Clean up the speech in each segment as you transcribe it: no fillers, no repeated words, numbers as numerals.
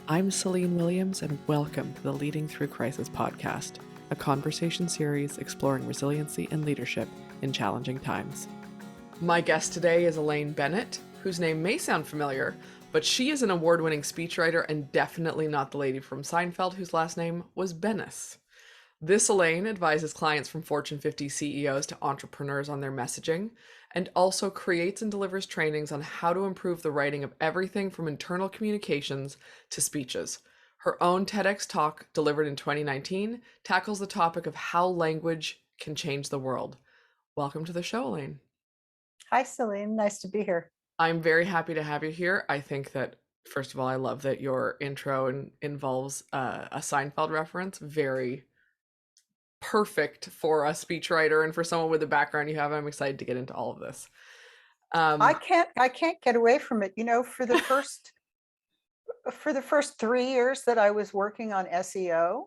I'm Celine Williams, and welcome to the Leading Through Crisis podcast, a conversation series exploring resiliency and leadership in challenging times. My guest today is Elaine Bennett, whose name may sound familiar, but she is an award-winning speechwriter and definitely not the lady from Seinfeld whose last name was Bennis. This Elaine advises clients from Fortune 50 CEOs to entrepreneurs on their messaging, and also creates and delivers trainings on how to improve the writing of everything from internal communications to speeches. Her own TEDx talk, delivered in 2019, tackles the topic of how language can change the world. Welcome to the show, Elaine. Hi, Celine. Nice to be here. I'm very happy to have you here. I think that, first of all, I love that your intro involves a Seinfeld reference. Very perfect for a speechwriter and for someone with the background you have. I'm excited to get into all of this. I can't get away from it. You know, for the first 3 years that I was working on SEO,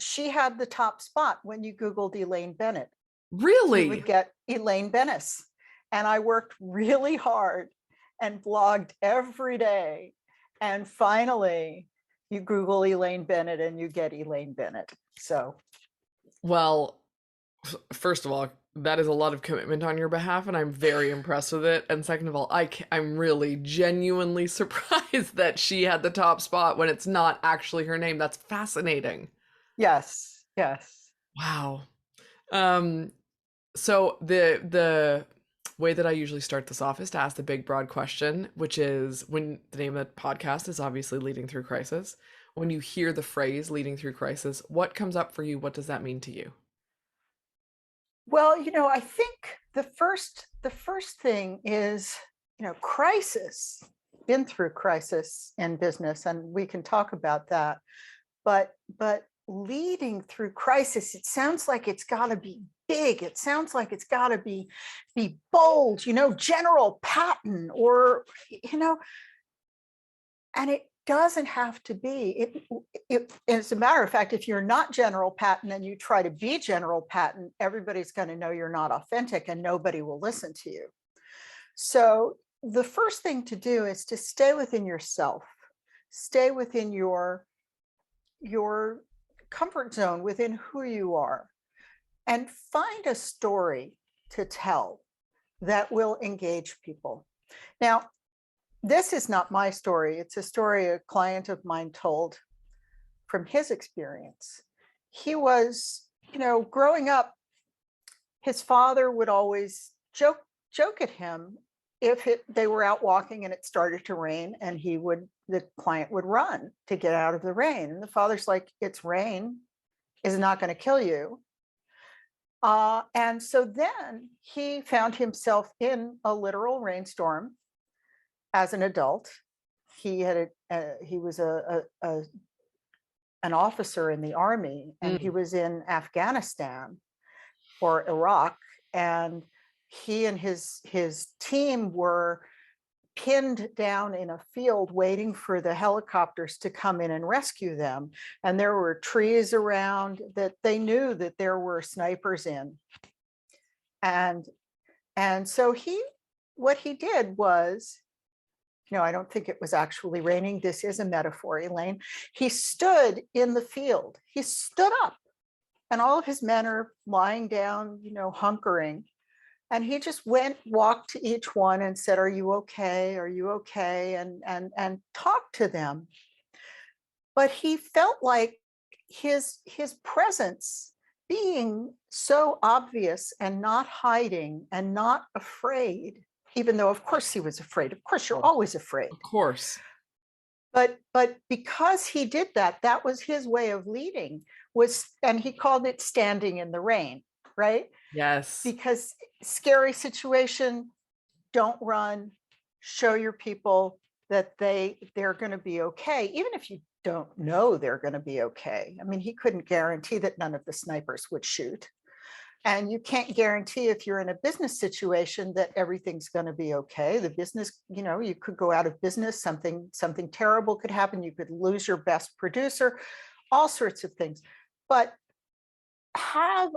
she had the top spot when you Googled Elaine Bennett. Really? You would get Elaine Bennis. And I worked really hard and blogged every day. And finally, you Google Elaine Bennett and you get Elaine Bennett. So, well, first of all, that is a lot of commitment on your behalf, and I'm very impressed with it. And second of all, I'm really genuinely surprised that she had the top spot when it's not actually her name. That's fascinating. yes. Wow. So the way that I usually start this off is to ask the big broad question, which is, when the name of the podcast is obviously Leading Through Crisis, when you hear the phrase leading through crisis, what comes up for you? What does that mean to you? Well, you know, I think the first thing is, you know, crisis, been through crisis in business, and we can talk about that. But leading through crisis, it sounds like it's got to be big. It sounds like it's got to be bold, you know, General Patton, or, you know, and it doesn't have to be. As a matter of fact, if you're not General Patton and you try to be General Patton, everybody's going to know you're not authentic and nobody will listen to you. So the first thing to do is to stay within yourself, stay within your comfort zone, within who you are, and find a story to tell that will engage people. Now, this is not my story. It's a story a client of mine told from his experience. He was, you know, growing up, his father would always joke at him if they were out walking and it started to rain, and the client would run to get out of the rain. And the father's like, it's rain, is not going to kill you. And so then he found himself in a literal rainstorm as an adult. He was an officer in the army, and he was in Afghanistan or Iraq, and he and his team were pinned down in a field waiting for the helicopters to come in and rescue them. And there were trees around that they knew that there were snipers in. And so what he did was, no, I don't think it was actually raining. This is a metaphor, Elaine. He stood in the field. He stood up, and all of his men are lying down, you know, hunkering. And he just walked to each one and said, "Are you okay? Are you okay?" And talked to them. But he felt like his presence, being so obvious and not hiding and not afraid, even though, of course, he was afraid. Of course, you're always afraid. Of course. But because he did that, that was his way of leading, and he called it standing in the rain, right? Yes. Because scary situation, don't run, show your people that they're going to be okay, even if you don't know they're going to be okay. I mean, he couldn't guarantee that none of the snipers would shoot. And you can't guarantee, if you're in a business situation, that everything's going to be okay. The business, you know, you could go out of business, something terrible could happen. You could lose your best producer, all sorts of things. But have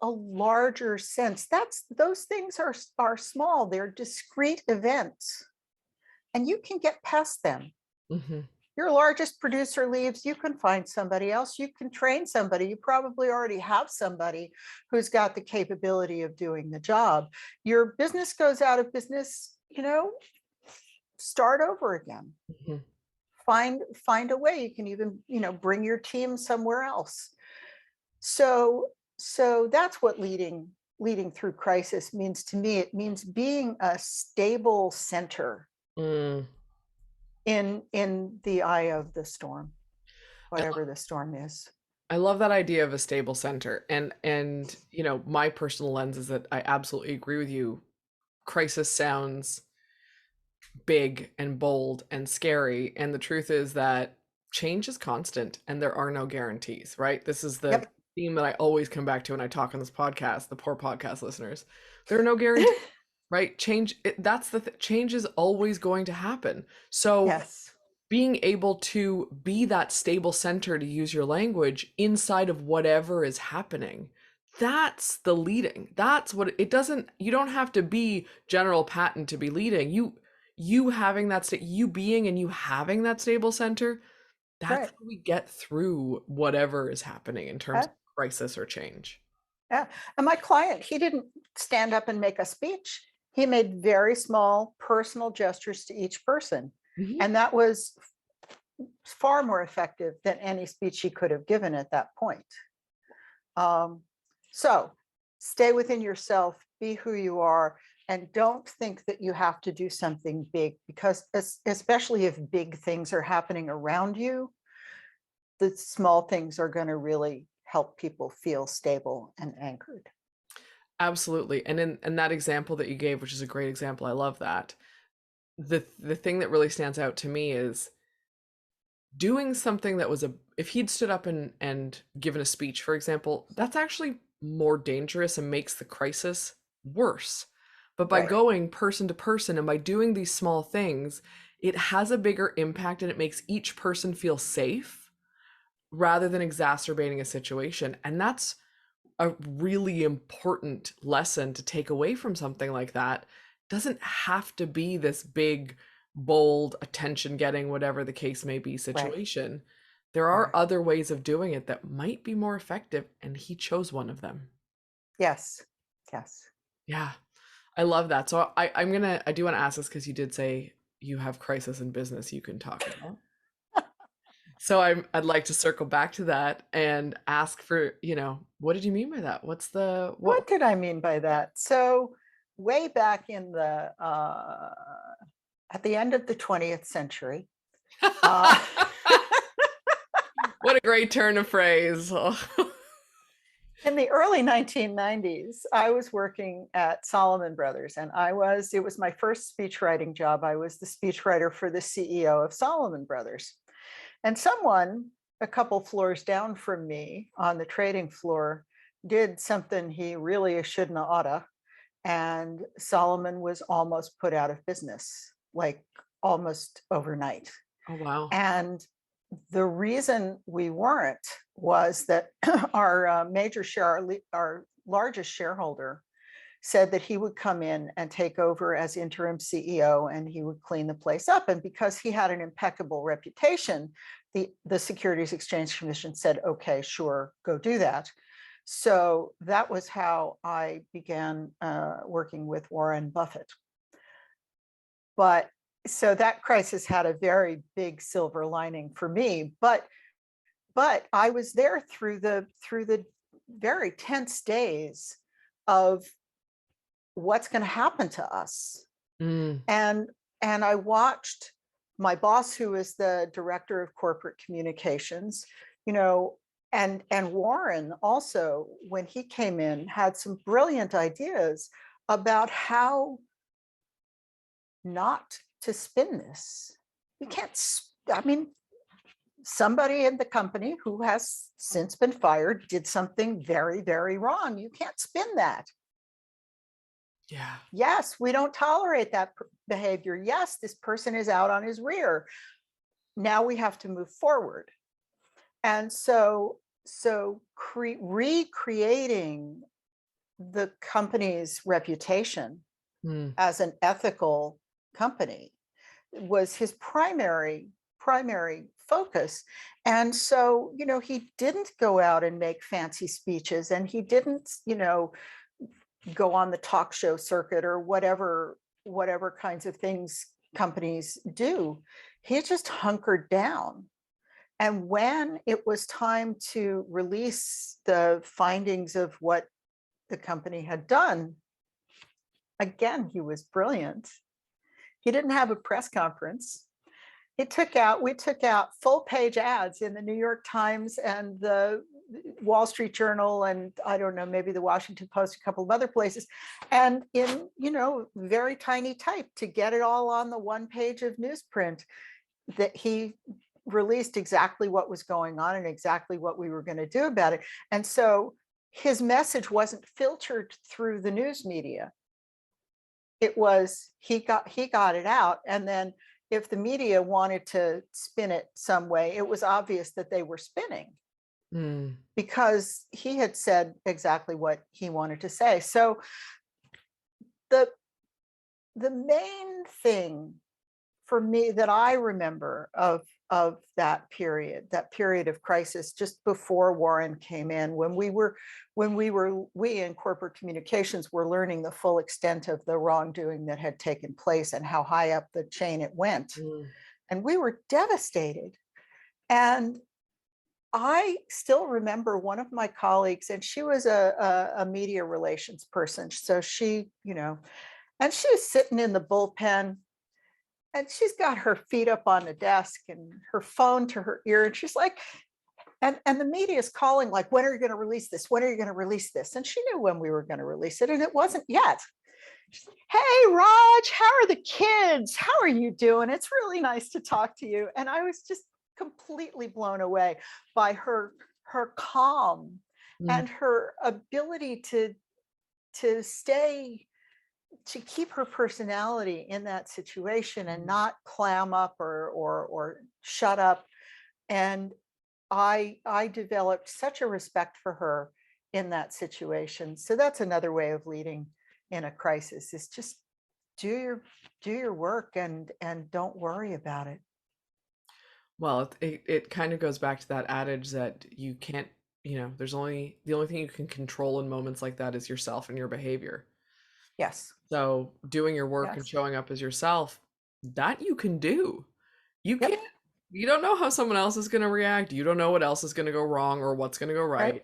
a larger sense. Those things are small. They're discrete events, and you can get past them. Mm-hmm. Your largest producer leaves, you can find somebody else, you can train somebody, you probably already have somebody who's got the capability of doing the job. Your business goes out of business, start over again. Mm-hmm. Find a way. You can even, bring your team somewhere else. So that's what leading through crisis means to me. It means being a stable center Mm. in the eye of the storm, whatever the storm is. I love that idea of a stable center. And my personal lens is that I absolutely agree with you. Crisis sounds big and bold and scary, and the truth is that change is constant and there are no guarantees, right? This is the Yep. theme that I always come back to when I talk on this podcast, the poor podcast listeners. There are no guarantees, right? Change is always going to happen. So Yes. being able to be that stable center, to use your language, inside of whatever is happening, that's the leading. That's what it doesn't, you don't have to be General Patton to be leading. You having that you being and you having that stable center, that's Right. how we get through whatever is happening in terms Yeah. of crisis or change. Yeah. And my client, he didn't stand up and make a speech. He made very small personal gestures to each person. Mhm. And that was far more effective than any speech he could have given at that point. So stay within yourself, be who you are, and don't think that you have to do something big, because especially if big things are happening around you, the small things are going to really help people feel stable and anchored. Absolutely. And in that example that you gave, which is a great example, I love that. The thing that really stands out to me is doing something that was if he'd stood up and given a speech, for example, that's actually more dangerous and makes the crisis worse. But by Right. going person to person and by doing these small things, it has a bigger impact and it makes each person feel safe rather than exacerbating a situation. And that's a really important lesson to take away from something like that. Doesn't have to be this big, bold, attention getting, whatever the case may be, Right. situation. There are Right. other ways of doing it that might be more effective, and he chose one of them. Yes. Yes. Yeah, I love that. So I do want to ask this because you did say you have crisis in business you can talk about. So I'd like to circle back to that and ask for, what did you mean by that? What? What did I mean by that? So way back in the at the end of the 20th century, uh, What a great turn of phrase. in the early 1990s, I was working at Solomon Brothers, and it was my first speech writing job. I was the speechwriter for the CEO of Solomon Brothers. And someone a couple floors down from me on the trading floor did something he really shouldn't have oughta. And Solomon was almost put out of business, like almost overnight. Oh, wow. And the reason we weren't was that our major share, our largest shareholder, said that he would come in and take over as interim CEO and he would clean the place up. And because he had an impeccable reputation, the Securities Exchange Commission said, okay, sure, go do that. So that was how I began working with Warren Buffett. But so that crisis had a very big silver lining for me. But I was there through the very tense days of what's going to happen to us. Mm. And I watched my boss, who is the director of corporate communications, and Warren also, when he came in, had some brilliant ideas about how not to spin this. You can't, I mean, somebody in the company who has since been fired did something very, very wrong. You can't spin that. Yeah. Yes, we don't tolerate that behavior. Yes, this person is out on his rear. Now we have to move forward. And so recreating the company's reputation Mm. as an ethical company was his primary primary focus. And so, he didn't go out and make fancy speeches, and he didn't, go on the talk show circuit or whatever kinds of things companies do. He just hunkered down. And when it was time to release the findings of what the company had done, again, he was brilliant. He didn't have a press conference. We took out full page ads in the New York Times and the Wall Street Journal, and I don't know, maybe the Washington Post, a couple of other places, and in, very tiny type to get it all on the one page of newsprint, that he released exactly what was going on and exactly what we were going to do about it. And so his message wasn't filtered through the news media. It was, he got it out. And then if the media wanted to spin it some way, it was obvious that they were spinning because he had said exactly what he wanted to say. So the main thing for me that I remember of that period of crisis, just before Warren came in, when we in corporate communications were learning the full extent of the wrongdoing that had taken place and how high up the chain it went. And we were devastated. And I still remember one of my colleagues, and she was a media relations person. So she, and she was sitting in the bullpen, and she's got her feet up on the desk and her phone to her ear. And she's like, and the media is calling, like, when are you going to release this? When are you going to release this? And she knew when we were going to release it, and it wasn't yet. She's like, hey, Raj, how are the kids? How are you doing? It's really nice to talk to you. And I was just completely blown away by her calm and her ability to keep her personality in that situation and not clam up or shut up. And I developed such a respect for her in that situation. So that's another way of leading in a crisis, is just do your work and don't worry about it. Well, it kind of goes back to that adage that you can't, the only thing you can control in moments like that is yourself and your behavior. Yes. So doing your work and showing up as yourself, that you can do. You can't, you don't know how someone else is going to react. You don't know what else is going to go wrong or what's going to go right.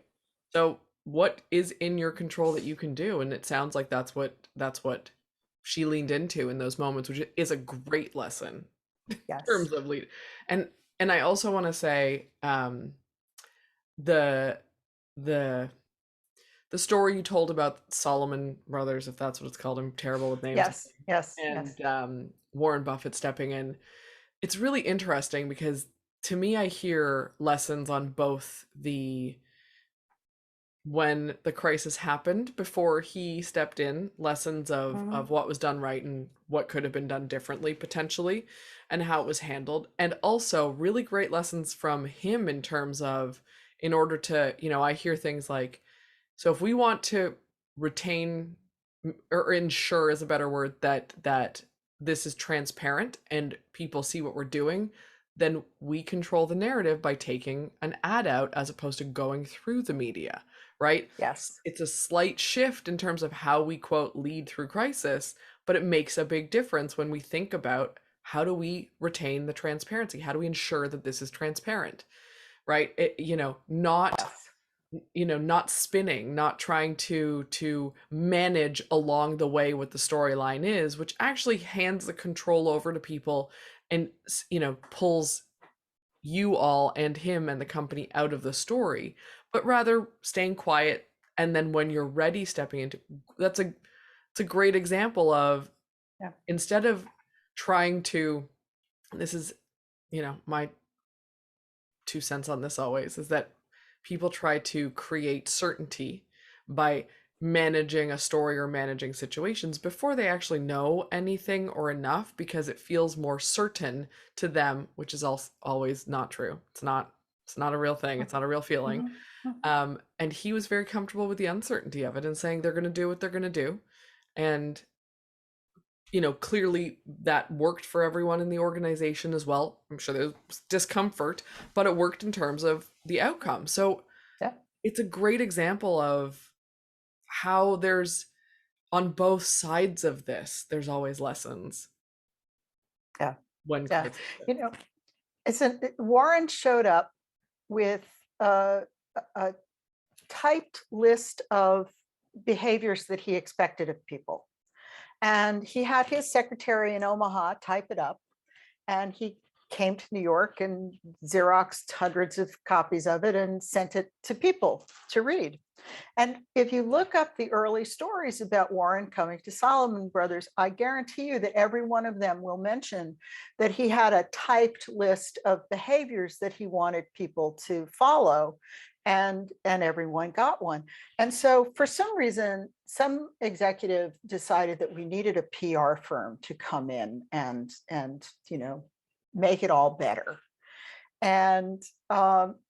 So what is in your control that you can do? And it sounds like that's what she leaned into in those moments, which is a great lesson in terms of lead. And I also want to say, the story you told about Solomon Brothers, if that's what it's called, I'm terrible with names. Yes. And Warren Buffett stepping in. It's really interesting because to me, I hear lessons on both when the crisis happened before he stepped in, lessons of what was done right and what could have been done differently potentially, and how it was handled. And also really great lessons from him in terms of, in order to, I hear things like, so if we want to retain or ensure is a better word, that this is transparent and people see what we're doing, then we control the narrative by taking an ad out as opposed to going through the media, right? Yes. It's a slight shift in terms of how we, quote, lead through crisis, but it makes a big difference when we think about how do we retain the transparency? How do we ensure that this is transparent, right? Not spinning, not trying to manage along the way what the storyline is, which actually hands the control over to people and pulls you all and him and the company out of the story, but rather staying quiet, and then when you're ready stepping into it's a great example of, instead of trying to, this is my 2 cents on this always, is that people try to create certainty by managing a story or managing situations before they actually know anything or enough, because it feels more certain to them, which is always not true. It's not a real thing. It's not a real feeling. And he was very comfortable with the uncertainty of it and saying they're going to do what they're going to do. And clearly that worked for everyone in the organization as well. I'm sure there's discomfort, but it worked in terms of the outcome. So Yeah. it's a great example of how there's, on both sides of this, there's always lessons Yeah. when Yeah. crisis You hits. know, Warren showed up with a typed list of behaviors that he expected of people. And he had his secretary in Omaha type it up. And he came to New York and Xeroxed hundreds of copies of it and sent it to people to read. And if you look up the early stories about Warren coming to Solomon Brothers, I guarantee you that every one of them will mention that he had a typed list of behaviors that he wanted people to follow, and everyone got one. And so for some reason, some executive decided that we needed a PR firm to come in and make it all better. And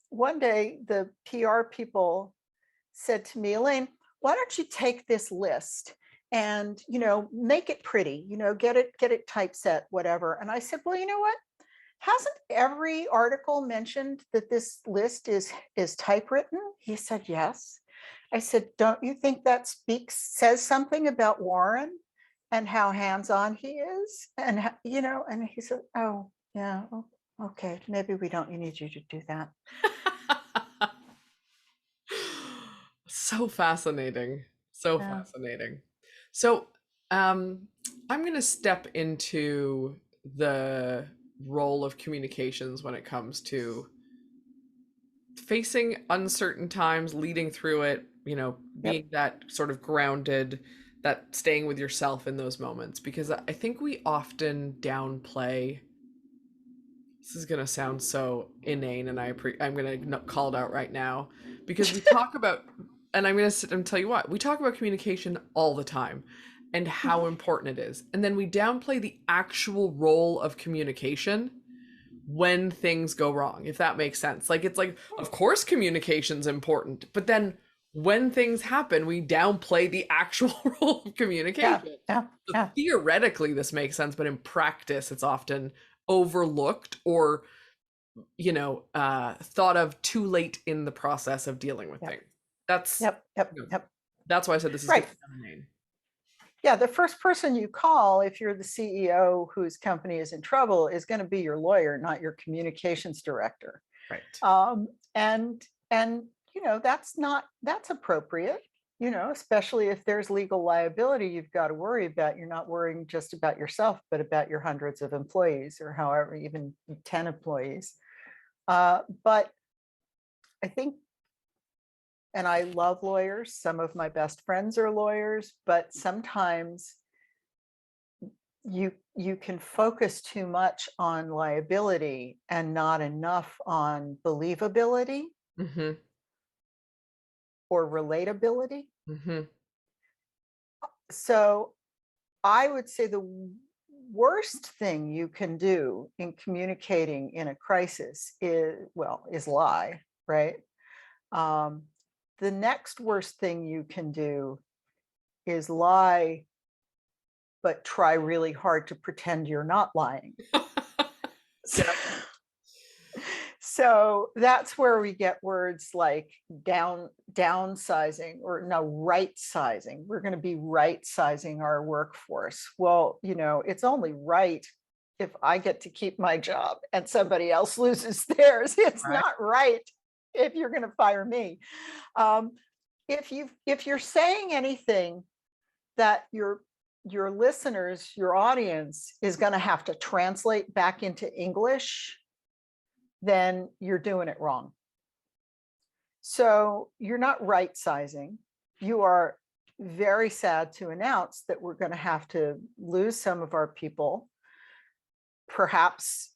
one day the PR people said to me, Elaine, why don't you take this list and make it pretty, get it typeset, whatever. And I said, well, you know what? Hasn't every article mentioned that this list is typewritten? He said, yes. I said, don't you think that says something about Warren and how hands-on he is? And and he said, oh yeah, okay, maybe we don't need you to do that. So fascinating. So Yeah. fascinating. So, I'm going to step into the role of communications when it comes to facing uncertain times, leading through it, Yep. being that sort of grounded, that staying with yourself in those moments. Because I think we often downplay. This is gonna sound so inane, and I'm gonna call it out right now, because we talk about, and I'm gonna sit and tell you what, we talk about communication all the time, and how important it is, and then we downplay the actual role of communication when things go wrong, if that makes sense. Like, it's like, of course communication's important, but then when things happen, we downplay the actual role of Yeah. communication. Yeah. So Yeah. theoretically this makes sense, but in practice it's often overlooked, or thought of too late in the process of dealing with Yep. things. That's Yep. Yep. Yep. that's why I said this is Right. gonna sound inane. Yeah, the first person you call if you're the CEO whose company is in trouble is going to be your lawyer, not your communications director. Right. And that's appropriate, especially if there's legal liability you've got to worry about. You're not worrying just about yourself, but about your hundreds of employees, or however, even 10 employees. But I think, and I love lawyers, some of my best friends are lawyers, but sometimes you can focus too much on liability and not enough on believability Mm-hmm. or relatability. Mm-hmm. So I would say the worst thing you can do in communicating in a crisis is lie, right? The next worst thing you can do is lie, but try really hard to pretend you're not lying. Yeah. So that's where we get words like downsizing, or no, right sizing. We're going to be right sizing our workforce. Well, it's only right if I get to keep my job and somebody else loses theirs. It's Right. not right if you're going to fire me. If you're saying anything that your listeners, your audience is going to have to translate back into English, then you're doing it wrong. So you're not right sizing. You are very sad to announce that we're going to have to lose some of our people. Perhaps,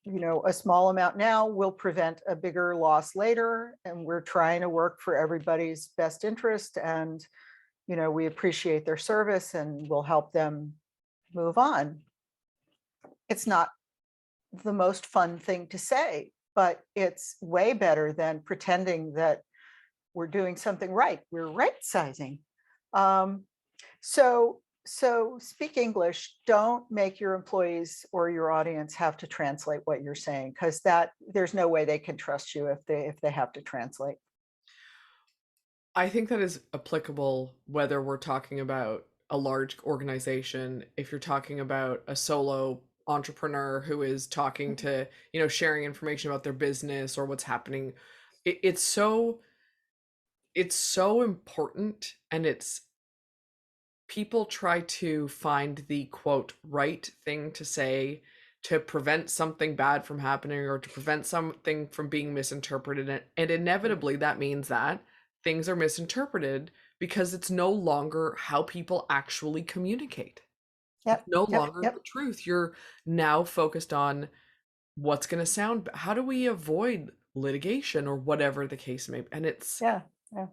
a small amount now will prevent a bigger loss later. And we're trying to work for everybody's best interest. And, we appreciate their service and we'll help them move on. It's not the most fun thing to say, but it's way better than pretending that we're doing something right. We're right sizing. So So speak English. Don't make your employees or your audience have to translate what you're saying, because that there's no way they can trust you if they have to translate. I think that is applicable whether we're talking about a large organization, if you're talking about a solo entrepreneur who is talking to, sharing information about their business or what's happening. It's so important, and it's people try to find the quote right thing to say to prevent something bad from happening or to prevent something from being misinterpreted, and inevitably that means that things are misinterpreted because it's no longer how people actually communicate. It's Yep, no yep, longer the yep. truth. You're now focused on what's going to sound, how do we avoid litigation or whatever the case may be, and it's Yeah, yeah,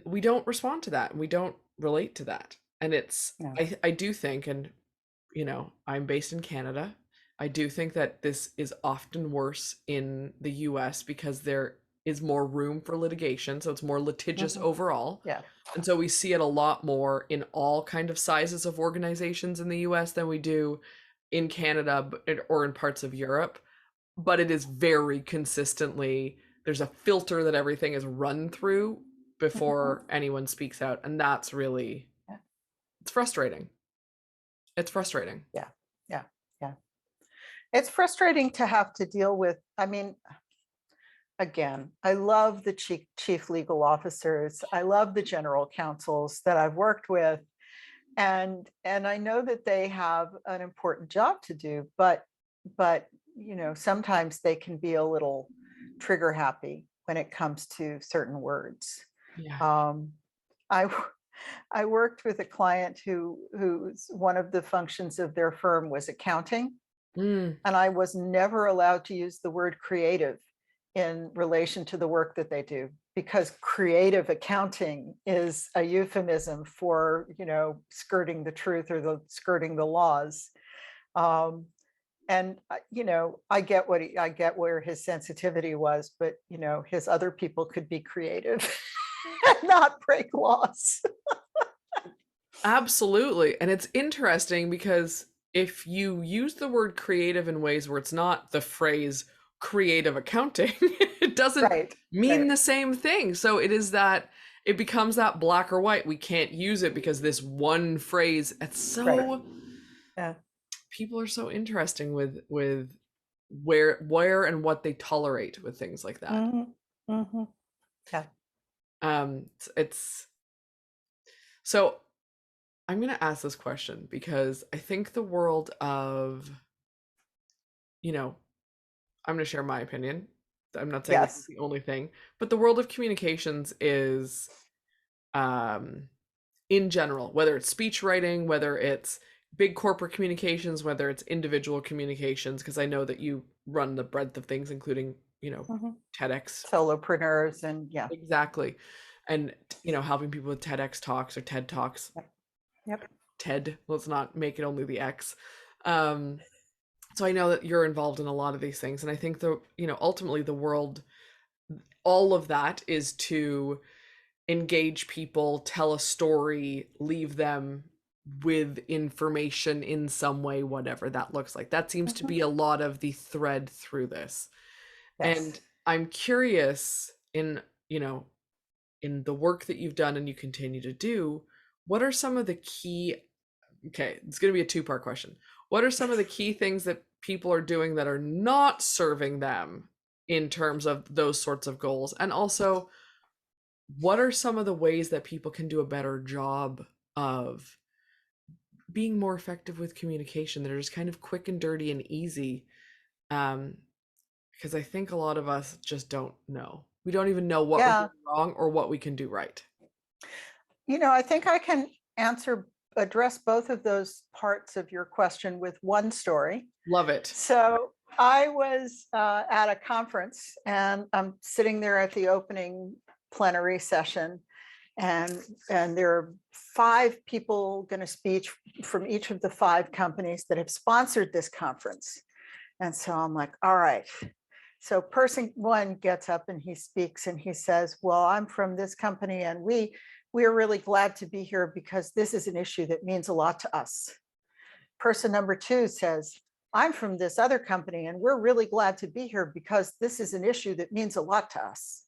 we don't respond to that, and we don't relate to that. And it's yeah. I do think, and I'm based in Canada. I do think that this is often worse in the US because there is more room for litigation, so it's more litigious Mhm. overall. Yeah. And so we see it a lot more in all kind of sizes of organizations in the US than we do in Canada or in parts of Europe. But it is very consistently, there's a filter that everything is run through Mhm. before anyone speaks out, and that's really, Yeah, it's frustrating. It's frustrating. yeah, yeah, yeah. It's frustrating to have to deal with. I mean, again, I love the chief legal officers. I love the general counsels that I've worked with, and I know that they have an important job to do, but sometimes they can be a little trigger happy when it comes to certain words. Yeah. Um, I I worked with a client who's one of the functions of their firm was accounting, Mm, and I was never allowed to use the word creative in relation to the work that they do, because creative accounting is a euphemism for, skirting the truth or the skirting the laws. Um, and I get where his sensitivity was, but his other people could be creative and not break laws. absolutely. And it's interesting because if you use the word creative in ways where it's not the phrase creative accounting, it doesn't Right, mean right. the same thing. So it is that it becomes that black or white. We can't use it because this one phrase, it's Right. so, Yeah. people are so interesting with where and what they tolerate with things like that. Hmm. Hmm. Yeah. It's so I'm going to ask this question because I think the world of, you know, I'm going to share my opinion. I'm not saying this is Yes. the only thing, but the world of communications is, um, in general, whether it's speech writing, whether it's big corporate communications, whether it's individual communications, because I know that you run the breadth of things, including, Hmm. TEDx. Solopreneurs and yeah. Exactly. And, helping people with TEDx talks or TED Talks. Yep. Yep. TED, let's not make it only the X. Um, so I know that you're involved in a lot of these things. And I think ultimately the world, all of that is to engage people, tell a story, leave them with information in some way, whatever that looks like. That seems to Hmm. be a lot of the thread through this. And Yes. I'm curious in the work that you've done and you continue to do, what are some of the key, okay, it's going to be a two-part question. What are some of the key things that people are doing that are not serving them in terms of those sorts of goals? And also, what are some of the ways that people can do a better job of being more effective with communication that are just kind of quick and dirty and easy? Um, because I think a lot of us just don't know. We don't even know what we're Yeah. doing wrong or what we can do right. I think I can address both of those parts of your question with one story. Love it. So I was at a conference, and I'm sitting there at the opening plenary session, and there are 5 people going to speak from each of the 5 companies that have sponsored this conference. And so I'm like, all right. So person one gets up and he speaks and he says, well, I'm from this company, and we're really glad to be here because this is an issue that means a lot to us. Person number 2 says, I'm from this other company and we're really glad to be here because this is an issue that means a lot to us.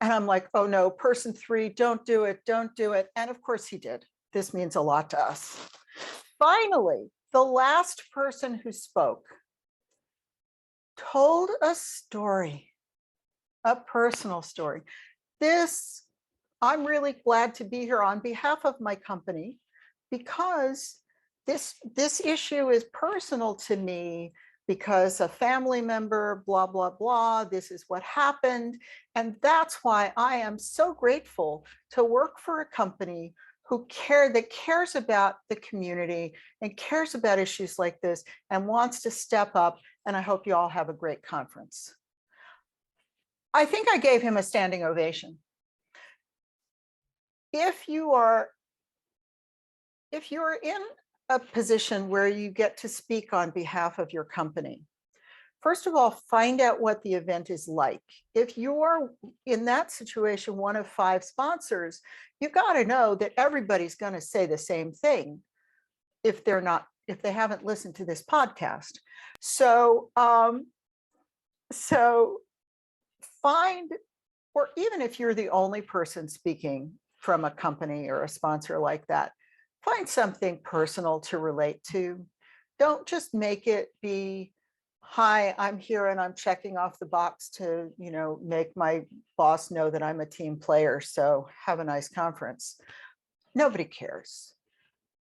And I'm like, oh no, person 3, don't do it, don't do it. And of course he did. This means a lot to us. Finally, the last person who spoke told a story, a personal story. I'm really glad to be here on behalf of my company because this issue is personal to me because a family member, blah, blah, blah, this is what happened. And that's why I am so grateful to work for a company that cares about the community and cares about issues like this and wants to step up. And I hope you all have a great conference. I think I gave him a standing ovation. If you're in a position where you get to speak on behalf of your company, first of all, find out what the event is like. If you're in that situation, one of 5 sponsors, you got to know that everybody's going to say the same thing if they haven't listened to this podcast. So find, or even if you're the only person speaking from a company or a sponsor like that, find something personal to relate to. Don't just make it be, hi, I'm here and I'm checking off the box to, make my boss know that I'm a team player. So have a nice conference. Nobody cares.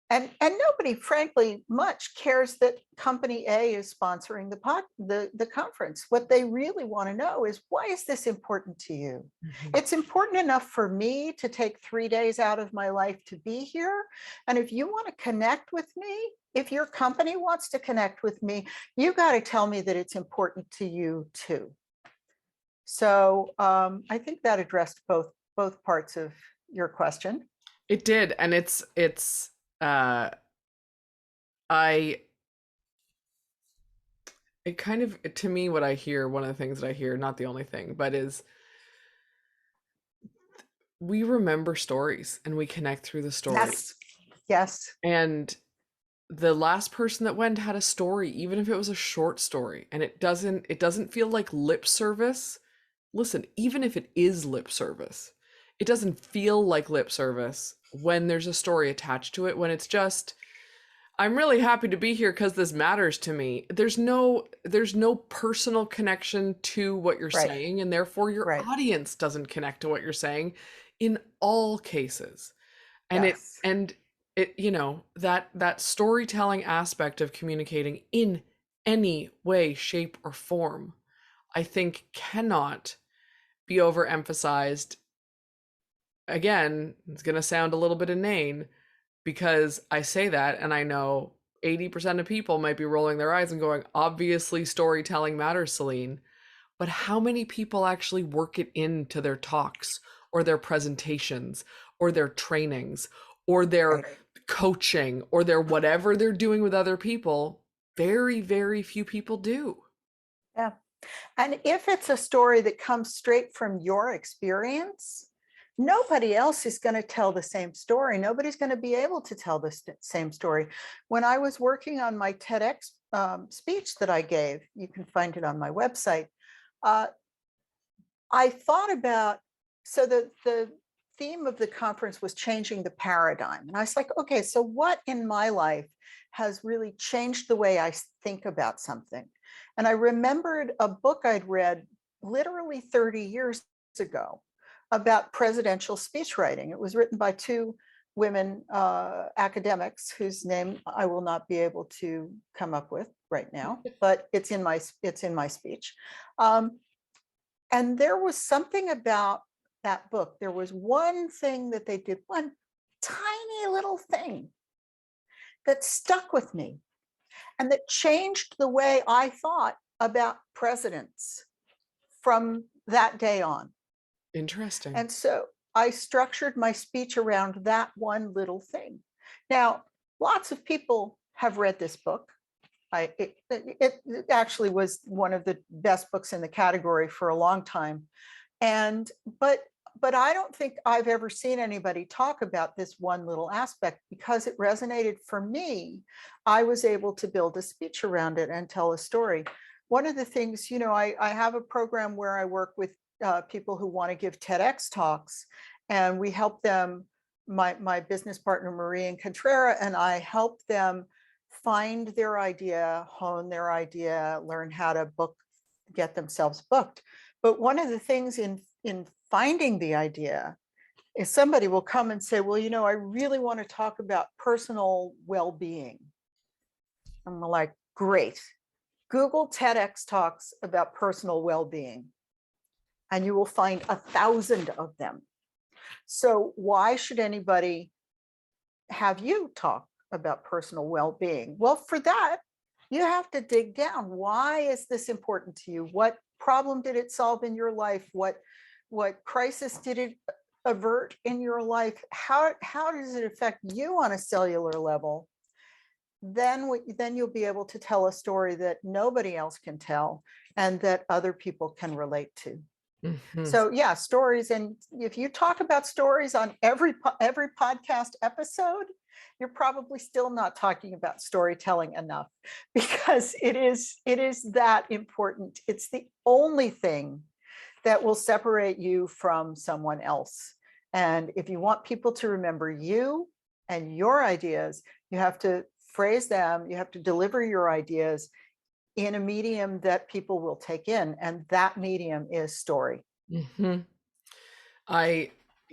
And nobody, frankly, much cares that company A is sponsoring the conference. What they really want to know is, why is this important to you? Mm-hmm. It's important enough for me to take 3 days out of my life to be here. And if you want to connect with me, if your company wants to connect with me, you got to tell me that it's important to you too. So I think that addressed both parts of your question. It did. And it's it kind of, to me, what I hear, one of the things that I hear, not the only thing, but is we remember stories and we connect through the stories. Yes. And the last person that went had a story, even if it was a short story, and it doesn't feel like lip service. Listen, even if it is lip service, it doesn't feel like lip service when there's a story attached to it, when it's just, I'm really happy to be here because this matters to me. There's no personal connection to what you're saying, and therefore your audience doesn't connect to what you're saying in all cases. And yes. that storytelling aspect of communicating in any way, shape, or form, I think cannot be overemphasized. Again, it's going to sound a little bit inane, because I say that and I know 80% of people might be rolling their eyes and going, obviously storytelling matters, Celine. But how many people actually work it into their talks or their presentations or their trainings or their coaching or their whatever they're doing with other people? Very, very few people do. Yeah. And if it's a story that comes straight from your experience, nobody else is going to tell the same story. Nobody's going to be able to tell the same story. When I was working on my TEDx speech that I gave, you can find it on my website, I thought about, so the theme of the conference was changing the paradigm. And I was like, okay, so what in my life has really changed the way I think about something? And I remembered a book I'd read literally 30 years ago about presidential speech writing. It was written by 2 women academics whose name I will not be able to come up with right now, but it's in my speech. And there was something about that book. There was one thing that they did, one tiny little thing that stuck with me and that changed the way I thought about presidents from that day on. Interesting. And so I structured my speech around that one little thing. Now, lots of people have read this book. It actually was one of the best books in the category for a long time. But but I don't think I've ever seen anybody talk about this one little aspect because it resonated for me. I was able to build a speech around it and tell a story. One of the things, I have a program where I work with people who want to give TEDx talks, and we help them, my business partner, Marie and Contrera, and I help them find their idea, hone their idea, learn how to get themselves booked. But one of the things in finding the idea is somebody will come and say, well, I really want to talk about personal well-being. I'm like, great. Google TEDx talks about personal well-being, and you will find 1,000 of them. So why should anybody have you talk about personal well-being? Well, for that, you have to dig down. Why is this important to you? What problem did it solve in your life? What crisis did it avert in your life? How does it affect you on a cellular level? Then you'll be able to tell a story that nobody else can tell and that other people can relate to. Mm-hmm. So yeah, stories. And if you talk about stories on every podcast episode, you're probably still not talking about storytelling enough, because it is that important. It's the only thing that will separate you from someone else. And if you want people to remember you and your ideas, you have to phrase them, you have to deliver your ideas in a medium that people will take in. And that medium is story. Mm-hmm.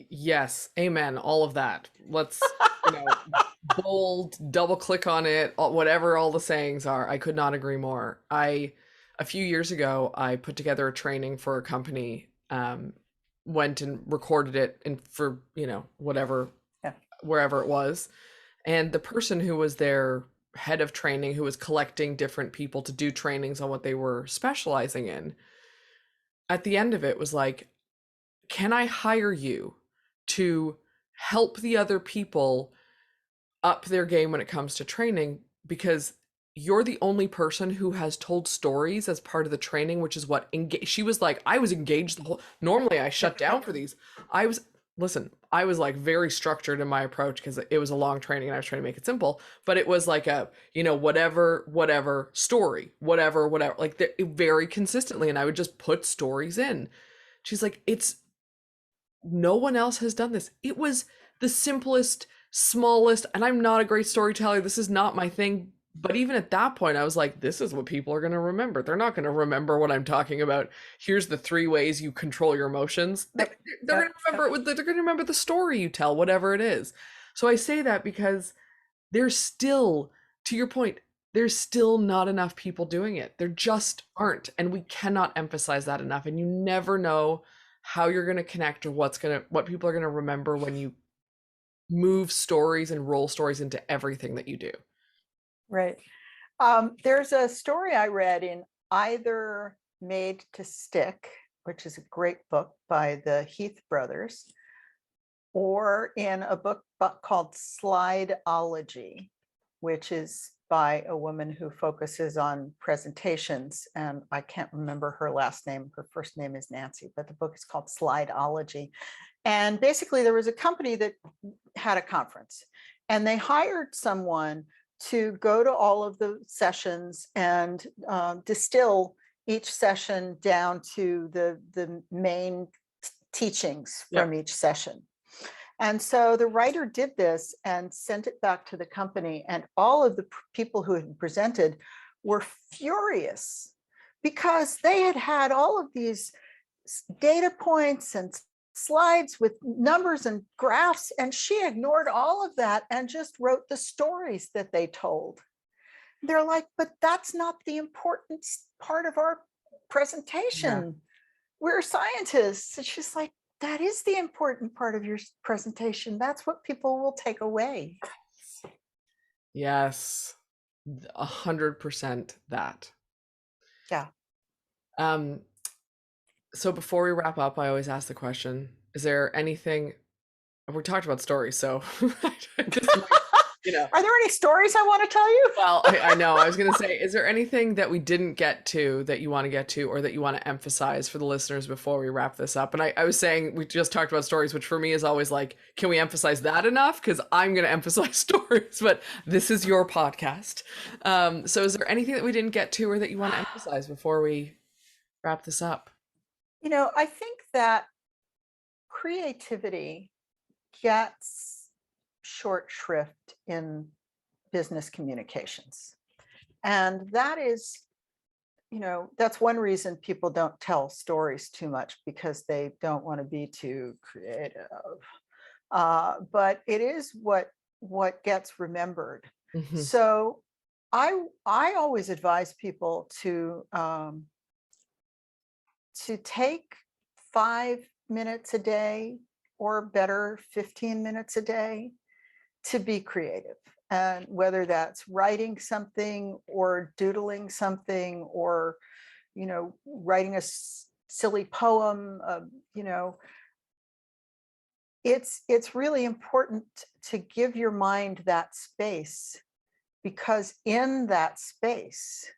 Yes, amen, all of that. Let's, bold, double click on it, whatever all the sayings are. I could not agree more. A few years ago, I put together a training for a company, went and recorded it for, whatever, wherever it was. And the person who was their head of training, who was collecting different people to do trainings on what they were specializing in, at the end of it was like, can I hire you to help the other people up their game when it comes to training? Because you're the only person who has told stories as part of the training, which is what she was like, I was engaged the whole, normally I shut down for these. I was like very structured in my approach because it was a long training and I was trying to make it simple, but it was like a, whatever story, whatever, like very consistently. And I would just put stories in. She's like, no one else has done this. It was the simplest, smallest, and I'm not a great storyteller. This is not my thing. But even at that point, I was like, this is what people are going to remember. They're not going to remember what I'm talking about. Here's the 3 ways you control your emotions. They're going to remember they're going to remember the story you tell, whatever it is. So I say that because there's still, to your point, there's still not enough people doing it. There just aren't. And we cannot emphasize that enough. And you never know how you're going to connect or what people are going to remember when you move stories and roll stories into everything that you do. Right. There's a story I read in Either Made to Stick, which is a great book by the Heath brothers, or in a book called Slideology, which is by a woman who focuses on presentations. And I can't remember her last name. Her first name is Nancy, but the book is called Slideology. And basically there was a company that had a conference and they hired someone to go to all of the sessions and distill each session down to the main teachings from each session. And so the writer did this and sent it back to the company, and all of the people who had presented were furious because they had had all of these data points and slides with numbers and graphs, and she ignored all of that and just wrote the stories that they told. They're like, but that's not the important part of our presentation. Yeah. We're scientists. And she's like, that is the important part of your presentation. That's what people will take away. Yes, 100% that. Yeah. So before we wrap up, I always ask the question, is there anything, we talked about stories, so Are there any stories I want to tell you? Well, I know. I was going to say, is there anything that we didn't get to that you want to get to, or that you want to emphasize for the listeners before we wrap this up? And I was saying, we just talked about stories, which for me is always like, can we emphasize that enough? Because I'm going to emphasize stories, but this is your podcast. So is there anything that we didn't get to or that you want to emphasize before we wrap this up? I think that creativity gets short shrift in business communications. And that is, that's one reason people don't tell stories too much, because they don't want to be too creative. But it is what gets remembered. Mm-hmm. So I always advise people to take 5 minutes a day, or better, 15 minutes a day, to be creative. And whether that's writing something or doodling something, or, writing a silly poem, it's really important to give your mind that space, because in that space,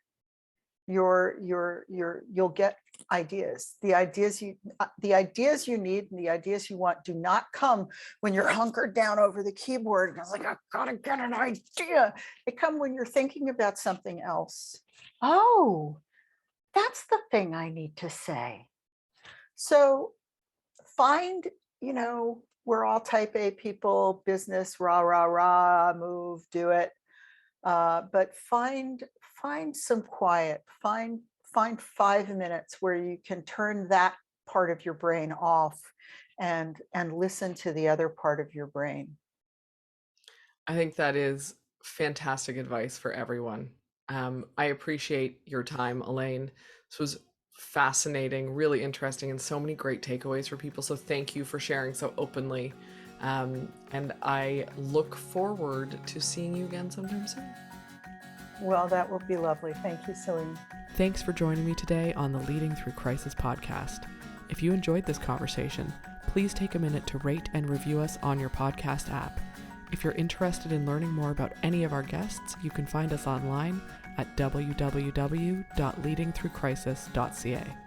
you'll get ideas. The ideas you need and the ideas you want do not come when you're hunkered down over the keyboard and it's like, I gotta get an idea. They come when you're thinking about something else. Oh, that's the thing I need to say. So find, we're all type A people, business, rah, rah, rah, move, do it. But find some quiet, find 5 minutes where you can turn that part of your brain off and listen to the other part of your brain. I think that is fantastic advice for everyone. I appreciate your time, Elaine. This was fascinating, really interesting, and so many great takeaways for people. So thank you for sharing so openly. And I look forward to seeing you again sometime soon. Well, that will be lovely. Thank you, Celine. Thanks for joining me today on the Leading Through Crisis podcast. If you enjoyed this conversation, please take a minute to rate and review us on your podcast app. If you're interested in learning more about any of our guests, you can find us online at www.leadingthroughcrisis.ca.